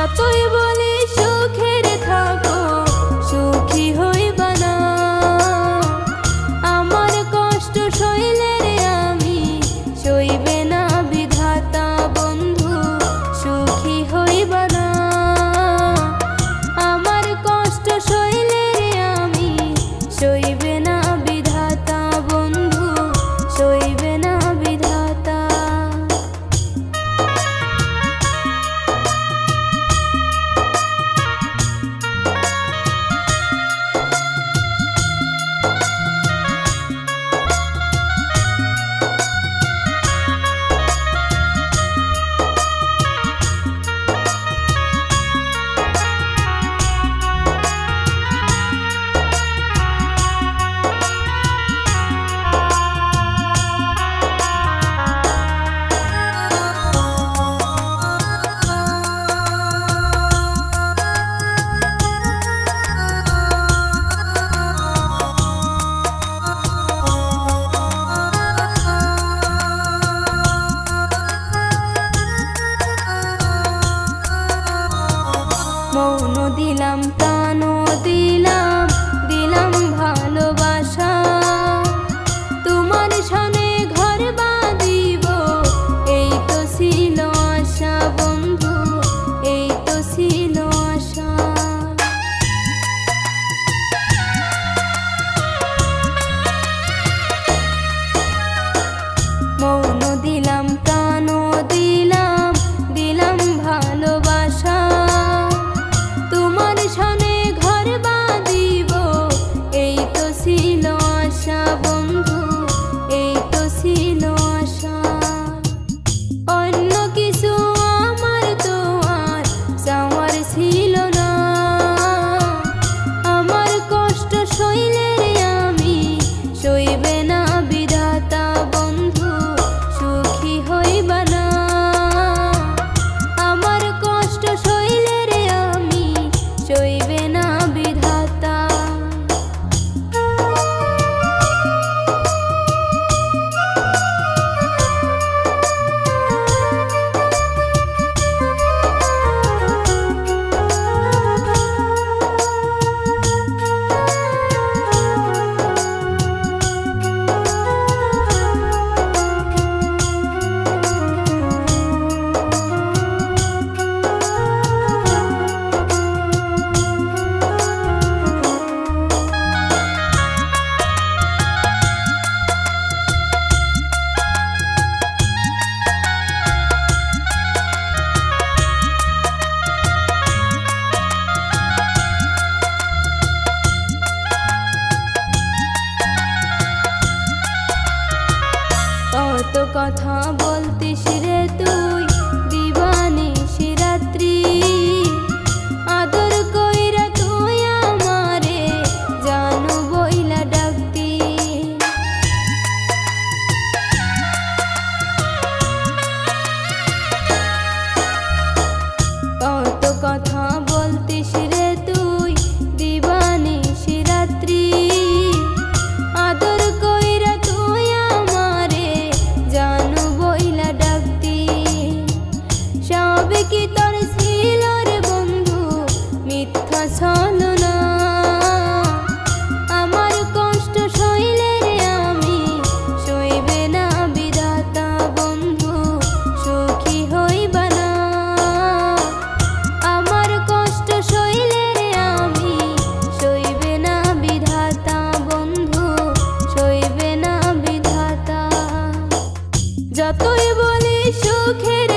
যতই বলি সুখের থাকো, সুখী হইবা না। আমার কষ্ট সইলের আমি সইবে না বিধাতা বন্ধু, সুখী হইবা না। আমার কষ্ট সইলের আমি সইবে না বিধাতা বন্ধু, সইবে না বিধাতা। মৌন দিলাম, প্রাণও দিলাম, দিলাম ভালোবাসা। তোমার সনে ঘর বাঁধিব, এই তো ছিল আশা বন্ধু, এই তো ছিল আশা। মৌন দিলাম, প্রাণও দিলাম, দিলাম ভালোবাসা। বন্ধু এই তো ছিল আশা। অন্য কিছু আমার তো আর চাওয়ার ছিল না। আমার কষ্ট সইলের আমি সইবে না বিধাতা বন্ধু, সুখী হইবা না। আমার কষ্ট সইলের আমি সইবে না বিধাতা। কত কথা বলতিস রে তুই দিবানিশি রাত্রি, আদর কইরা তুই আমারে জানু বইলা ডাকতি। কত কথা বলতিস রে তুই দিবানিশি রাত্রি, আদর কইরা তুই আমারে জানু বইলা ডাকতি। সবে কি তোর ছিল রে বন্ধু মিথ্যা ছলনা। আমার কষ্ট সইলের আমি সইবে না বিধাতা বন্ধু, সুখী হইবা না। আমার কষ্ট সইলের আমি সইবে না বিধাতা বন্ধু, সইবে না বিধাতা। যতই বলি সুখের